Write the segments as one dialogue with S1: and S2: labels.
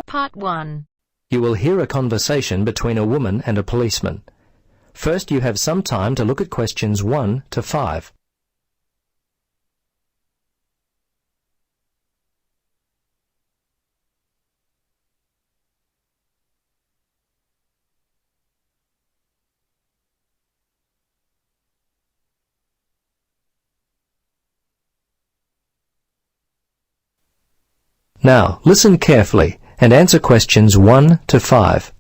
S1: Part 1.
S2: You will hear a conversation between a woman and a policeman. First, you have some time to look at questions 1 to 5. Now, listen carefully and answer questions 1 to 5.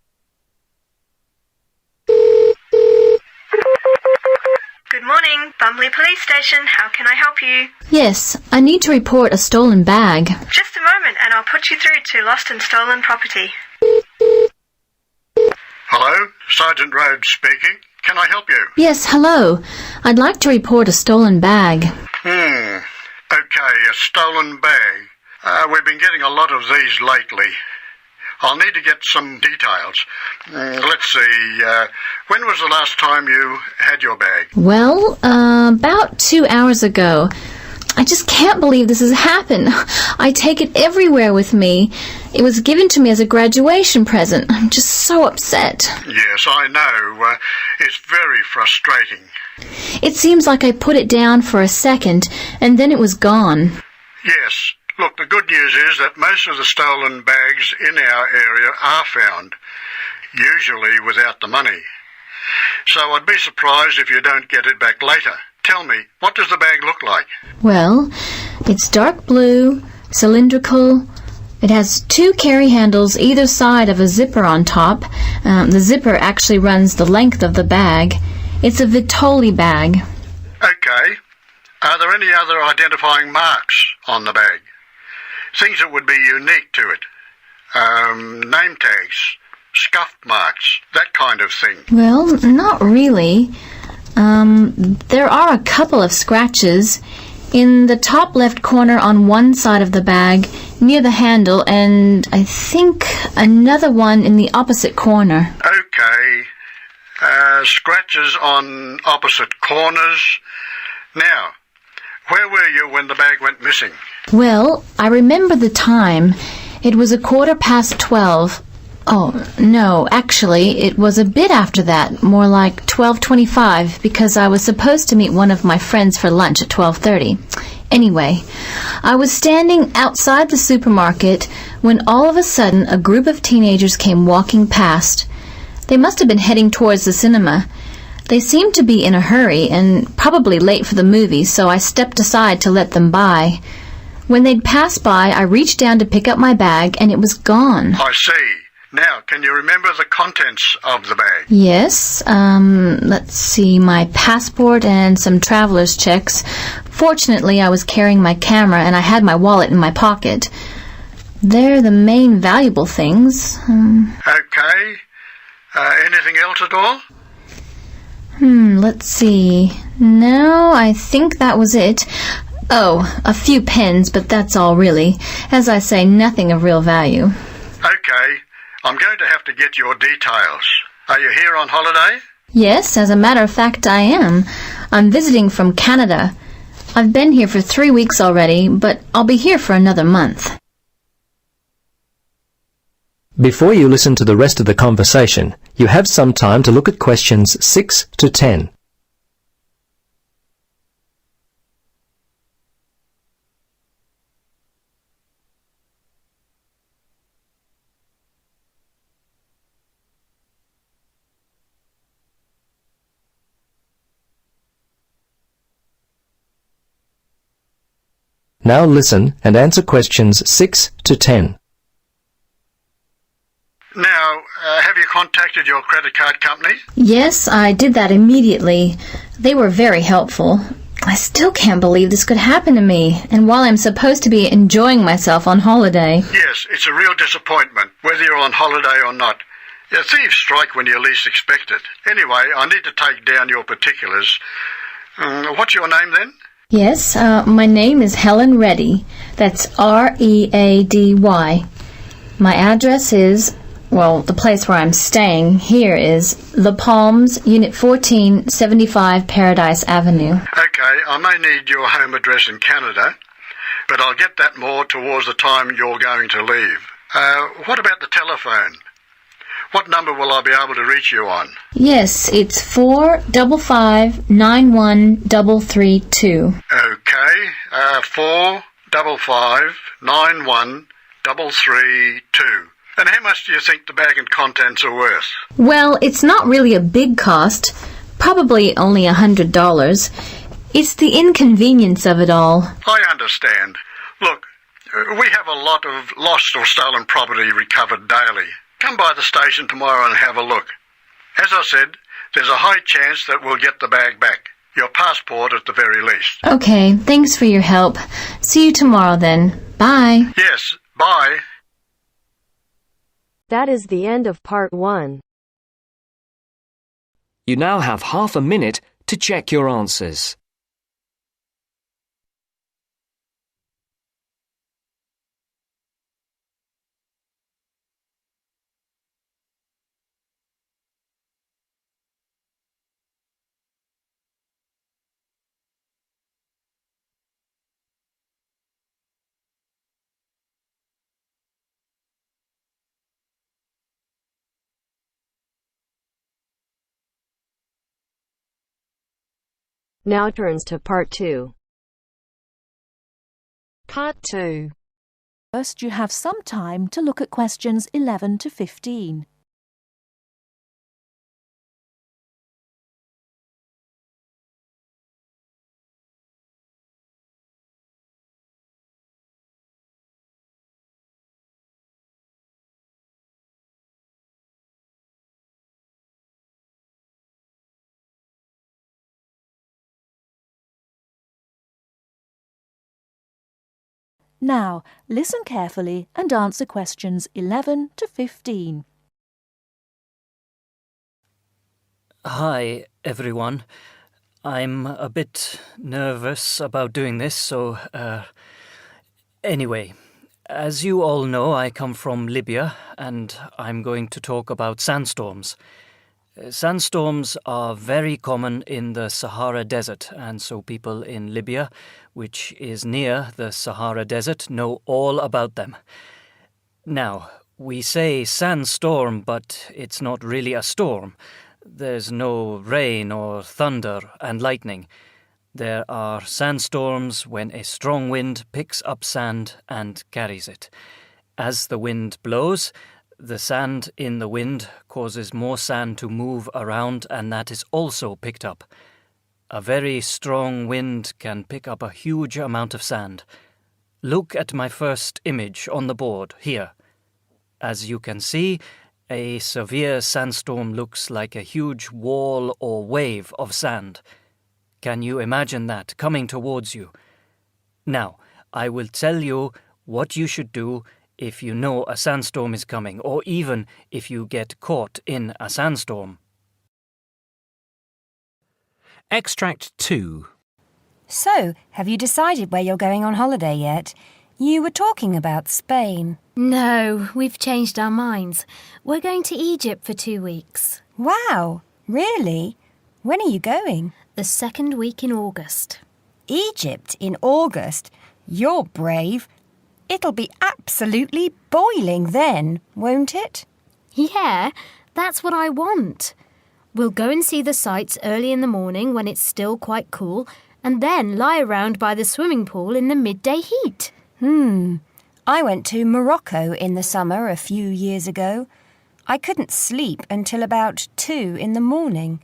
S3: Good morning, Bumley Police Station. How can I help you?
S1: Yes, I need to report a stolen bag.
S3: Just a moment and I'll put you through to Lost and Stolen Property.
S4: Hello, Sergeant Rhodes speaking. Can I help you?
S1: Yes, hello. I'd like to report a stolen bag.
S4: Okay, a stolen bag. We've been getting a lot of these lately. I'll need to get some details. Let's see, when was the last time you had your bag?
S1: Well, about 2 hours ago. I just can't believe this has happened. I take it everywhere with me. It was given to me as a graduation present. I'm just so upset.
S4: Yes, I know. It's very frustrating.
S1: It seems like I put it down for a second, and then it was gone.
S4: Yes. Look, the good news is that most of the stolen bags in our area are found, usually without the money. So I'd be surprised if you don't get it back later. Tell me, what does the bag look like?
S1: Well, it's dark blue, cylindrical. It has 2 carry handles either side of a zipper on top. The zipper actually runs the length of the bag. It's a Vitoli bag.
S4: Okay. Are there any other identifying marks on the bag? Things that would be unique to it. Name tags, scuff marks, that kind of thing.
S1: Well, not really. There are a couple of scratches in the top left corner on one side of the bag near the handle, and I think another one in the opposite corner.
S4: Okay. Scratches on opposite corners. Now, where were you when the bag went missing?
S1: Well, I remember the time. It was 12:15. Oh, no, actually, it was a bit after that, more like 12:25, because I was supposed to meet one of my friends for lunch at 12:30. Anyway, I was standing outside the supermarket when all of a sudden a group of teenagers came walking past. They must have been heading towards the cinema. They seemed to be in a hurry and probably late for the movie, so I stepped aside to let them by. When they'd passed by, I reached down to pick up my bag, and it was gone.
S4: I see. Now, can you remember the contents of the bag?
S1: Yes, let's see, my passport and some traveler's checks. Fortunately, I was carrying my camera, and I had my wallet in my pocket. They're the main valuable things.
S4: Okay. Anything else at all?
S1: Let's see. No, I think that was it. Oh, a few pens, but that's all really. As I say, nothing of real value.
S4: Okay. I'm going to have to get your details. Are you here on holiday?
S1: Yes, as a matter of fact, I am. I'm visiting from Canada. I've been here for 3 weeks already, but I'll be here for another month.
S2: Before you listen to the rest of the conversation, you have some time to look at questions 6 to 10. Now listen and answer questions 6 to 10.
S4: Now, have you contacted your credit card company?
S1: Yes, I did that immediately. They were very helpful. I still can't believe this could happen to me, and while I'm supposed to be enjoying myself on holiday.
S4: Yes, it's a real disappointment, whether you're on holiday or not. Yeah, thieves strike when you least expect it. Anyway, I need to take down your particulars. What's your name then?
S1: Yes, my name is Helen Reddy. That's R-E-A-D-Y. My address is, well, the place where I'm staying here is The Palms, Unit 14, 75 Paradise Avenue.
S4: Okay, I may need your home address in Canada, but I'll get that more towards the time you're going to leave. What about the telephone? What number will I be able to reach you on?
S1: Yes, it's 455-91332.
S4: Okay, 455-91332. And how much do you think the bag and contents are worth?
S1: Well, it's not really a big cost. Probably only $100. It's the inconvenience of it all.
S4: I understand. Look, we have a lot of lost or stolen property recovered daily. Come by the station tomorrow and have a look. As I said, there's a high chance that we'll get the bag back. Your passport at the very least.
S1: Okay, thanks for your help. See you tomorrow then. Bye.
S4: Yes, bye.
S5: That is the end of part 1.
S6: You now have half a minute to check your answers.
S5: Now turns to part 2.
S7: Part 2. First, you have some time to look at questions 11 to 15. Now, listen carefully and answer questions 11 to 15.
S8: Hi, everyone. I'm a bit nervous about doing this, so, anyway, as you all know, I come from Libya, and I'm going to talk about sandstorms. Sandstorms are very common in the Sahara Desert, and so people in Libya, which is near the Sahara Desert, know all about them. Now, we say sandstorm, but it's not really a storm. There's no rain or thunder and lightning. There are sandstorms when a strong wind picks up sand and carries it. As the wind blows, the sand in the wind causes more sand to move around, and that is also picked up. A very strong wind can pick up a huge amount of sand. Look at my first image on the board here. As you can see, a severe sandstorm looks like a huge wall or wave of sand. Can you imagine that coming towards you? Now, I will tell you what you should do if you know a sandstorm is coming, or even if you get caught in a sandstorm.
S6: Extract 2.
S9: So, have you decided where you're going on holiday yet? You were talking about Spain.
S10: No, we've changed our minds. We're going to Egypt for 2 weeks.
S9: Wow, really? When are you going?
S10: The 2nd week in August.
S9: Egypt in August? You're brave. It'll be absolutely boiling then, won't it?
S10: Yeah, that's what I want. We'll go and see the sights early in the morning when it's still quite cool, and then lie around by the swimming pool in the midday heat.
S9: I went to Morocco in the summer a few years ago. I couldn't sleep until about 2 in the morning.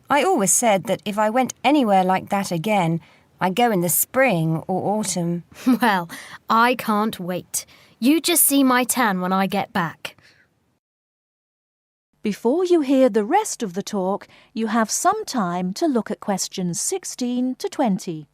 S9: I always said that if I went anywhere like that again, I'd go in the spring or autumn.
S10: Well, I can't wait. You just see my tan when I get back.
S7: Before you hear the rest of the talk, you have some time to look at questions 16 to 20.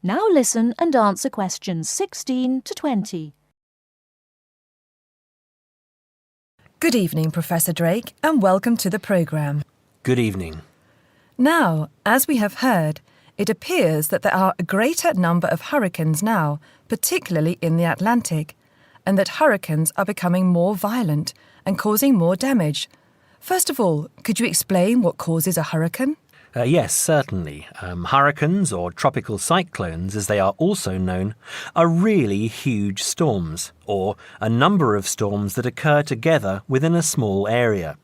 S7: Now listen and answer questions 16 to 20.
S11: Good evening, Professor Drake, and welcome to the programme.
S6: good evening.
S11: Now, as we have heard, it appears that there are a greater number of hurricanes now, particularly in the Atlantic, and that hurricanes are becoming more violent and causing more damage. First of all, could you explain what causes a hurricane?
S6: Yes, certainly. Hurricanes, or tropical cyclones as they are also known, are really huge storms, or a number of storms that occur together within a small area.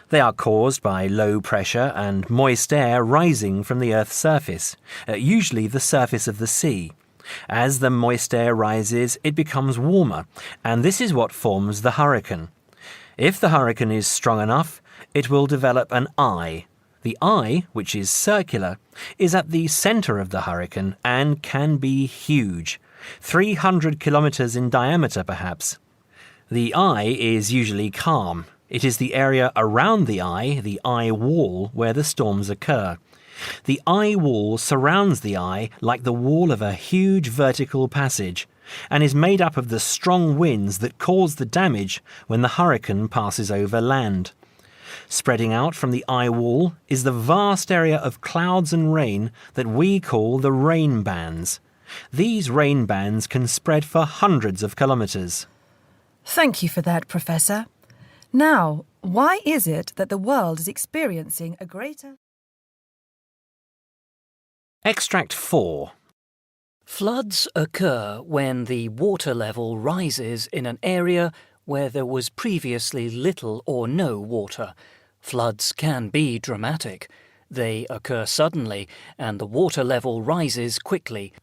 S6: They are caused by low pressure and moist air rising from the Earth's surface, usually the surface of the sea. As the moist air rises, it becomes warmer, and this is what forms the hurricane. If the hurricane is strong enough, it will develop an eye. The eye, which is circular, is at the centre of the hurricane and can be huge, 300 kilometres in diameter perhaps. The eye is usually calm. It is the area around the eye wall, where the storms occur. The eye wall surrounds the eye like the wall of a huge vertical passage, and is made up of the strong winds that cause the damage when the hurricane passes over land. Spreading out from the eye wall is the vast area of clouds and rain that we call the rain bands. These rain bands can spread for hundreds of kilometres.
S11: Thank you for that, Professor. Now, why is it that the world is experiencing a greater...
S6: Extract 4.
S8: Floods occur when the water level rises in an area where there was previously little or no water. Floods can be dramatic. They occur suddenly and the water level rises quickly.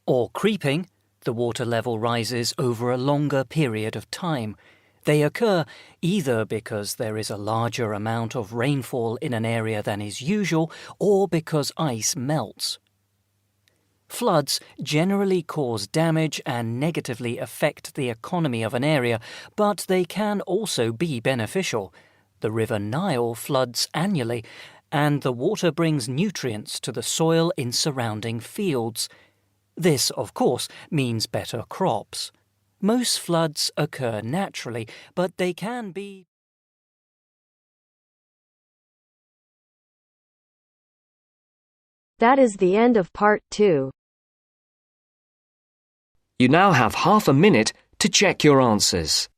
S8: Or creeping, the water level rises over a longer period of time. They occur either because there is a larger amount of rainfall in an area than is usual, or because ice melts. Floods generally cause damage and negatively affect the economy of an area, but they can also be beneficial. The River Nile floods annually, and the water brings nutrients to the soil in surrounding fields. This, of course, means better crops. Most floods occur naturally, but they can be...
S5: That is the end of part 2.
S6: You now have half a minute to check your answers.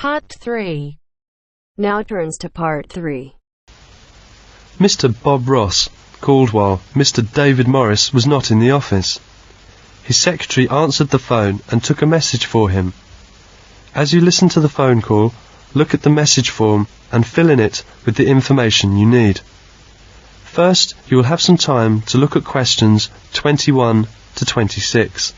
S5: Part 3. Now turns to part 3.
S12: Mr. Bob Ross called while Mr. David Morris was not in the office. His secretary answered the phone and took a message for him. As you listen to the phone call, look at the message form and fill in it with the information you need. First, you will have some time to look at questions 21 to 26.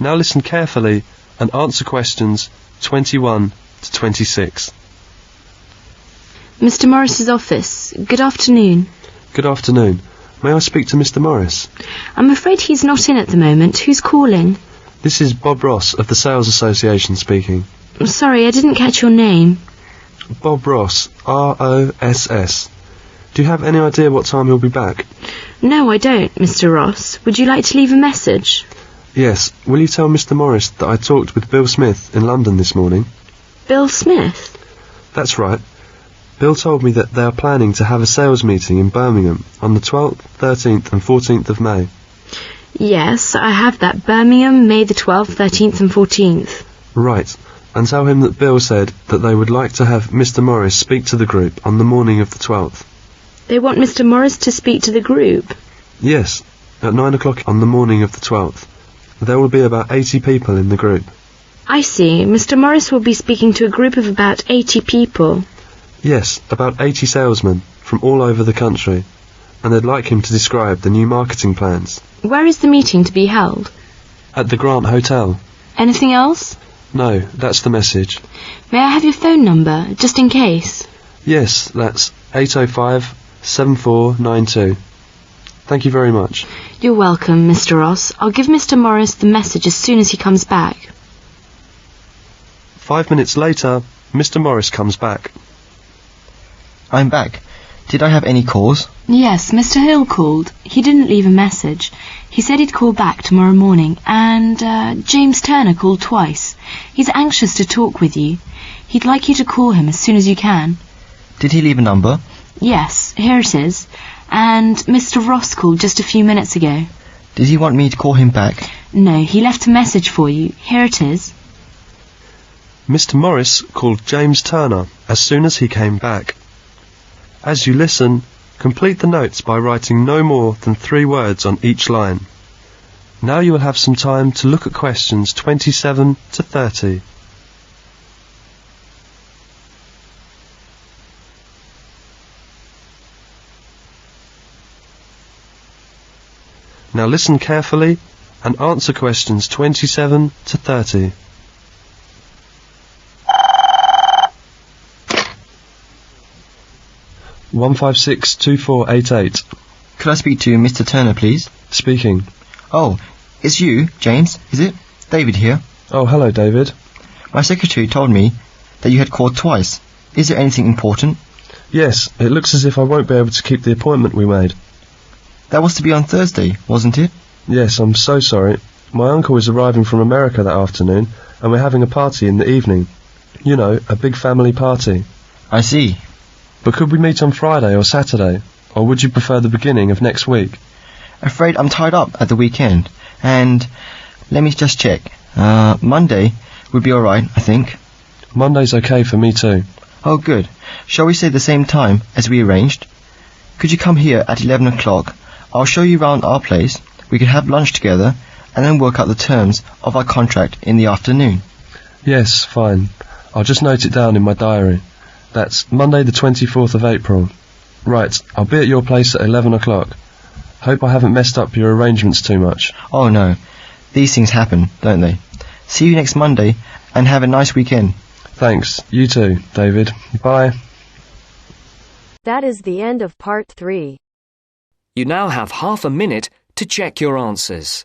S12: Now listen carefully and answer questions 21 to 26.
S13: Mr. Morris's office. Good afternoon.
S12: Good afternoon. May I speak to Mr. Morris?
S13: I'm afraid he's not in at the moment. Who's calling?
S12: This is Bob Ross of the Sales Association speaking.
S13: I'm sorry, I didn't catch your name.
S12: Bob Ross, R-O-S-S. Do you have any idea what time he'll be back?
S13: No, I don't, Mr. Ross. Would you like to leave a message?
S12: Yes. Will you tell Mr. Morris that I talked with Bill Smith in London this morning?
S13: Bill Smith?
S12: That's right. Bill told me that they are planning to have a sales meeting in Birmingham on the 12th, 13th and 14th of May.
S13: Yes, I have that. Birmingham, May the 12th, 13th and 14th.
S12: Right. And tell him that Bill said that they would like to have Mr. Morris speak to the group on the morning of the 12th.
S13: They want Mr. Morris to speak to the group.
S12: Yes, at 9 o'clock on the morning of the 12th. There will be about 80 people in the group.
S13: I see. Mr. Morris will be speaking to a group of about 80 people.
S12: Yes, about 80 salesmen from all over the country, and they'd like him to describe the new marketing plans.
S13: Where is the meeting to be held?
S12: At the Grant Hotel.
S13: Anything else?
S12: No, that's the message.
S13: May I have your phone number, just in case?
S12: Yes, that's 805-7492. Thank you very much.
S13: You're welcome, Mr. Ross. I'll give Mr. Morris the message as soon as he comes back.
S12: 5 minutes later, Mr. Morris comes back.
S14: I'm back. Did I have any calls?
S13: Yes, Mr. Hill called. He didn't leave a message. He said he'd call back tomorrow morning, and James Turner called twice. He's anxious to talk with you. He'd like you to call him as soon as you can.
S14: Did he leave a number?
S13: Yes, here it is. And Mr. Ross called just a few minutes ago.
S14: Did he want me to call him back?
S13: No, he left a message for you. Here it is.
S12: Mr. Morris called James Turner as soon as he came back. As you listen, complete the notes by writing no more than 3 words on each line. Now you will have some time to look at questions 27 to 30. Now listen carefully and answer questions 27 to 30. One 1562488.
S14: Could I speak to Mr. Turner, please?
S12: Speaking.
S14: Oh, it's you, James, is it? David here.
S12: Oh, hello, David.
S14: My secretary told me that you had called twice. Is there anything important?
S12: Yes, it looks as if I won't be able to keep the appointment we made.
S14: That was to be on Thursday, wasn't it?
S12: Yes, I'm so sorry. My uncle is arriving from America that afternoon, and we're having a party in the evening. You know, a big family party.
S14: I see.
S12: But could we meet on Friday or Saturday? Or would you prefer the beginning of next week?
S14: Afraid I'm tied up at the weekend. And let me just check. Monday would be alright, I think.
S12: Monday's okay for me too.
S14: Oh, good. Shall we say the same time as we arranged? Could you come here at 11 o'clock? I'll show you round our place. We could have lunch together and then work out the terms of our contract in the afternoon.
S12: Yes, fine. I'll just note it down in my diary. That's Monday the 24th of April. Right, I'll be at your place at 11 o'clock. Hope I haven't messed up your arrangements too much.
S14: Oh no, these things happen, don't they? See you next Monday and have a nice weekend.
S12: Thanks, you too, David. Bye.
S5: That is the end of part 3.
S15: You now have half a minute to check your answers.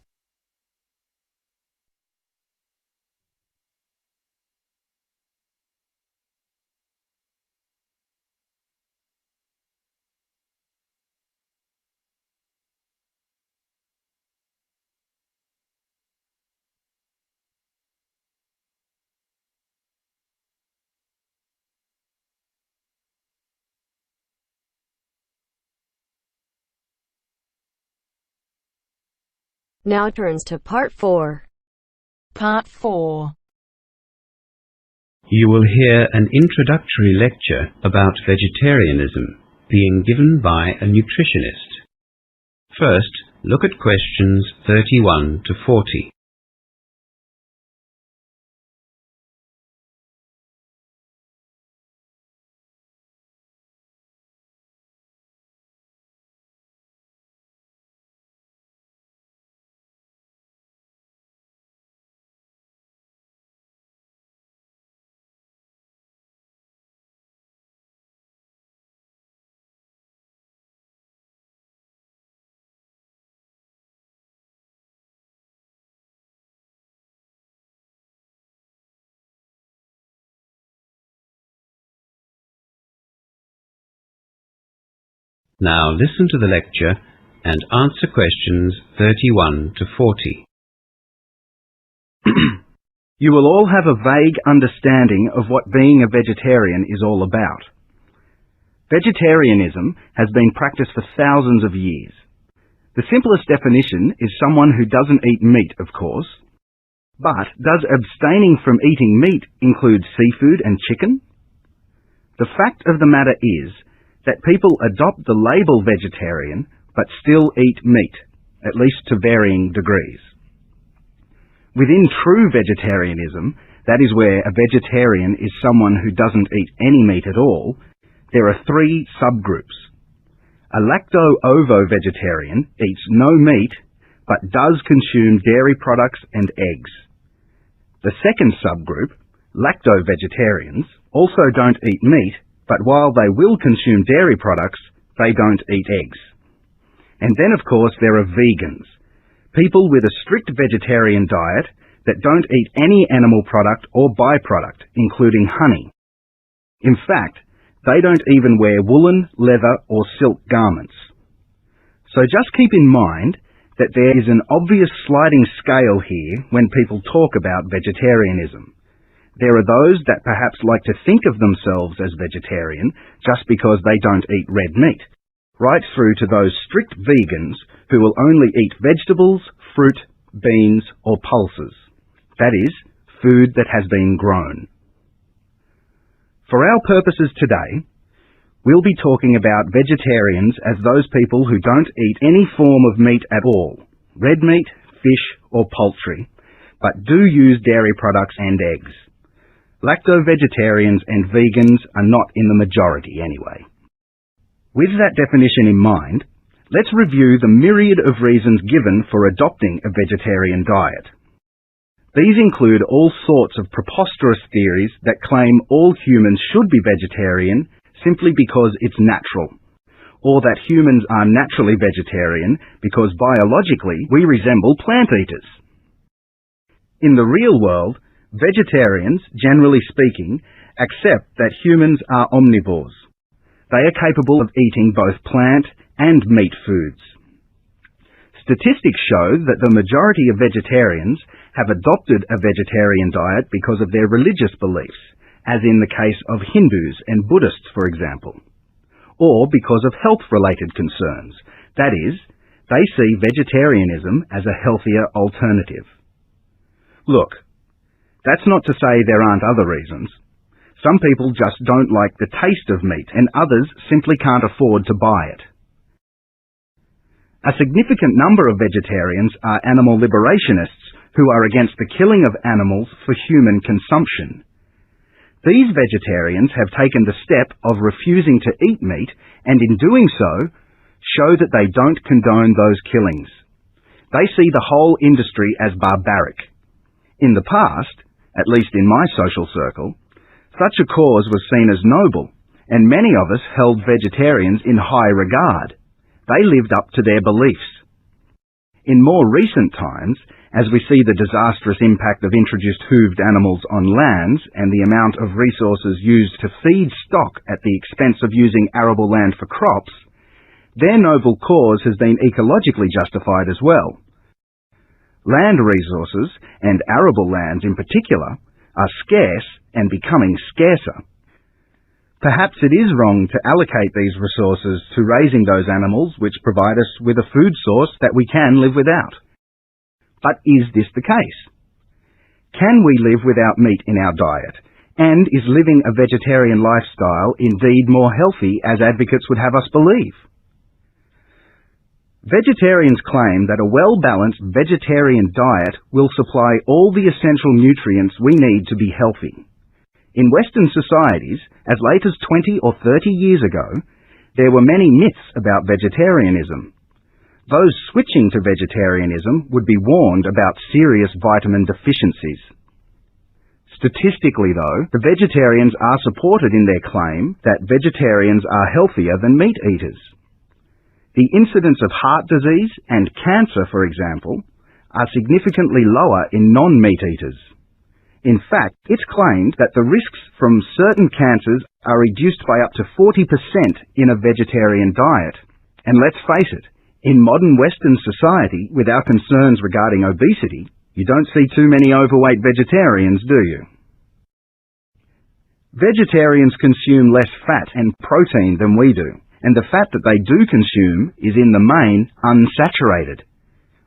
S5: Now turns to part 4.
S7: Part 4.
S16: You will hear an introductory lecture about vegetarianism being given by a nutritionist. First, look at questions 31 to 40. Now listen to the lecture and answer questions 31 to 40.
S17: You will all have a vague understanding of what being a vegetarian is all about. Vegetarianism has been practiced for thousands of years. The simplest definition is someone who doesn't eat meat, of course. But does abstaining from eating meat include seafood and chicken? The fact of the matter is that people adopt the label vegetarian but still eat meat, at least to varying degrees. Within true vegetarianism, that is where a vegetarian is someone who doesn't eat any meat at all, there are 3 subgroups. A lacto-ovo-vegetarian eats no meat but does consume dairy products and eggs. The second subgroup, lacto-vegetarians, also don't eat meat, but while they will consume dairy products, they don't eat eggs. And then, of course, there are vegans, people with a strict vegetarian diet that don't eat any animal product or byproduct, including honey. In fact, they don't even wear woolen, leather or silk garments. So just keep in mind that there is an obvious sliding scale here when people talk about vegetarianism. There are those that perhaps like to think of themselves as vegetarian just because they don't eat red meat, right through to those strict vegans who will only eat vegetables, fruit, beans or pulses. That is, food that has been grown. For our purposes today, we'll be talking about vegetarians as those people who don't eat any form of meat at all, red meat, fish or poultry, but do use dairy products and eggs. Lacto-vegetarians and vegans are not in the majority anyway. With that definition in mind, let's review the myriad of reasons given for adopting a vegetarian diet. These include all sorts of preposterous theories that claim all humans should be vegetarian simply because it's natural, or that humans are naturally vegetarian because biologically we resemble plant eaters. In the real world, vegetarians, generally speaking, accept that humans are omnivores. They are capable of eating both plant and meat foods. Statistics show that the majority of vegetarians have adopted a vegetarian diet because of their religious beliefs, as in the case of Hindus and Buddhists, for example, or because of health-related concerns. That is, they see vegetarianism as a healthier alternative. Look, that's not to say there aren't other reasons. Some people just don't like the taste of meat, and others simply can't afford to buy it. A significant number of vegetarians are animal liberationists who are against the killing of animals for human consumption. These vegetarians have taken the step of refusing to eat meat, and in doing so, show that they don't condone those killings. They see the whole industry as barbaric. In the past, at least in my social circle, such a cause was seen as noble, and many of us held vegetarians in high regard. They lived up to their beliefs. In more recent times, as we see the disastrous impact of introduced hooved animals on lands and the amount of resources used to feed stock at the expense of using arable land for crops, their noble cause has been ecologically justified as well. Land resources, and arable lands in particular, are scarce and becoming scarcer. Perhaps it is wrong to allocate these resources to raising those animals which provide us with a food source that we can live without. But is this the case? Can we live without meat in our diet? And is living a vegetarian lifestyle indeed more healthy as advocates would have us believe? Vegetarians claim that a well-balanced vegetarian diet will supply all the essential nutrients we need to be healthy. In Western societies, as late as 20 or 30 years ago, there were many myths about vegetarianism. Those switching to vegetarianism would be warned about serious vitamin deficiencies. Statistically, though, the vegetarians are supported in their claim that vegetarians are healthier than meat eaters. The incidence of heart disease and cancer, for example, are significantly lower in non-meat eaters. In fact, it's claimed that the risks from certain cancers are reduced by up to 40% in a vegetarian diet. And let's face it, in modern Western society, with our concerns regarding obesity, you don't see too many overweight vegetarians, do you? Vegetarians consume less fat and protein than we do, and the fat that they do consume is in the main unsaturated,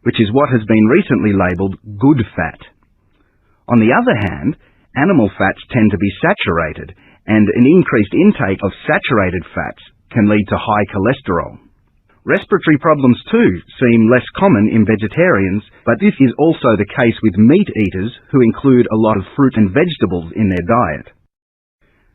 S17: which is what has been recently labelled good fat. On the other hand, animal fats tend to be saturated, and an increased intake of saturated fats can lead to high cholesterol. Respiratory problems too seem less common in vegetarians, but this is also the case with meat eaters who include a lot of fruit and vegetables in their diet.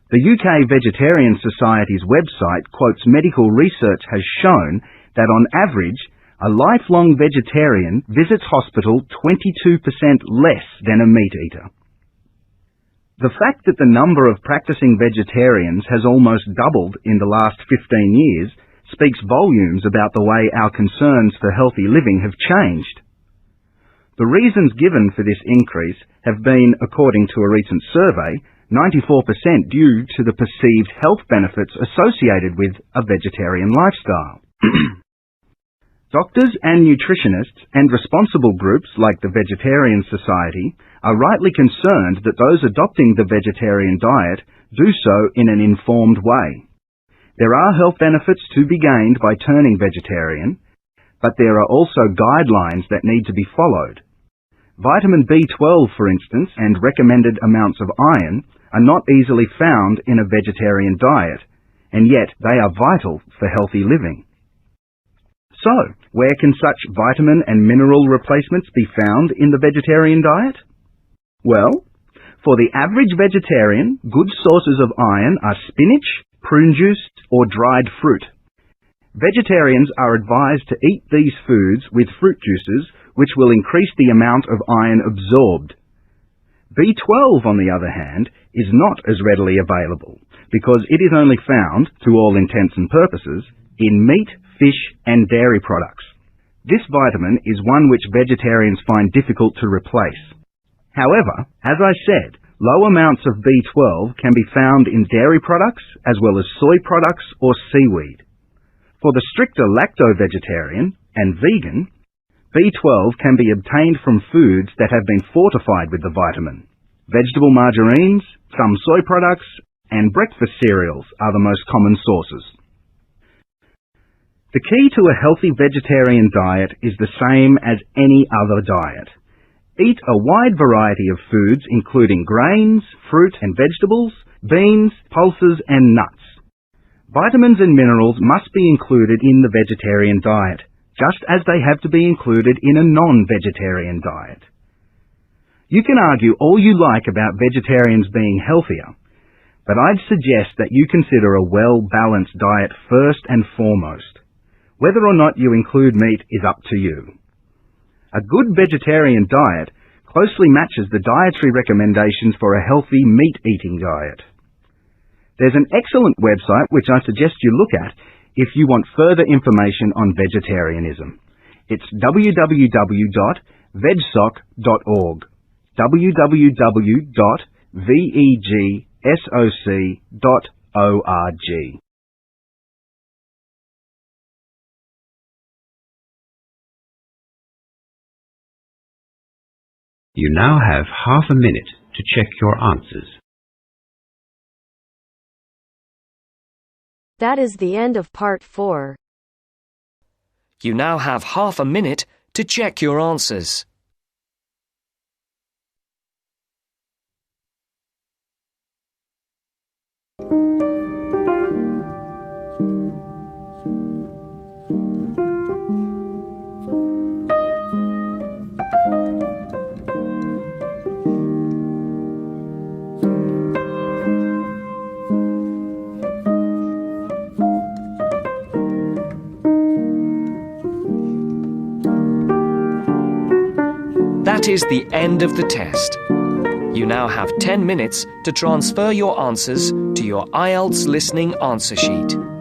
S17: The UK Vegetarian Society's website quotes medical research has shown that on average, a lifelong vegetarian visits hospital 22% less than a meat eater. The fact that the number of practicing vegetarians has almost doubled in the last 15 years speaks volumes about the way our concerns for healthy living have changed. The reasons given for this increase have been, according to a recent survey, 94% due to the perceived health benefits associated with a vegetarian lifestyle. Doctors and nutritionists and responsible groups like the Vegetarian Society are rightly concerned that those adopting the vegetarian diet do so in an informed way. There are health benefits to be gained by turning vegetarian, but there are also guidelines that need to be followed. Vitamin B12, for instance, and recommended amounts of iron are not easily found in a vegetarian diet, and yet they are vital for healthy living. So, where can such vitamin and mineral replacements be found in the vegetarian diet? Well, for the average vegetarian, good sources of iron are spinach, prune juice, or dried fruit. Vegetarians are advised to eat these foods with fruit juices, which will increase the amount of iron absorbed. B12, on the other hand, is not as readily available, because it is only found, to all intents and purposes, in meat, fish, and dairy products. This vitamin is one which vegetarians find difficult to replace. However, as I said, low amounts of B12 can be found in dairy products as well as soy products or seaweed. For the stricter lacto-vegetarian and vegan, B12 can be obtained from foods that have been fortified with the vitamin. Vegetable margarines, some soy products, and breakfast cereals are the most common sources. The key to a healthy vegetarian diet is the same as any other diet. Eat a wide variety of foods including grains, fruit and vegetables, beans, pulses and nuts. Vitamins and minerals must be included in the vegetarian diet, just as they have to be included in a non-vegetarian diet. You can argue all you like about vegetarians being healthier, but I'd suggest that you consider a well-balanced diet first and foremost. Whether or not you include meat is up to you. A good vegetarian diet closely matches the dietary recommendations for a healthy meat-eating diet. There's an excellent website which I suggest you look at if you want further information on vegetarianism. It's www.vegsoc.org. www.vegsoc.org.
S16: You now have half a minute to check your answers.
S5: That is the end of part 4.
S15: You now have half a minute to check your answers. That is the end of the test. You now have 10 minutes to transfer your answers to your IELTS listening answer sheet.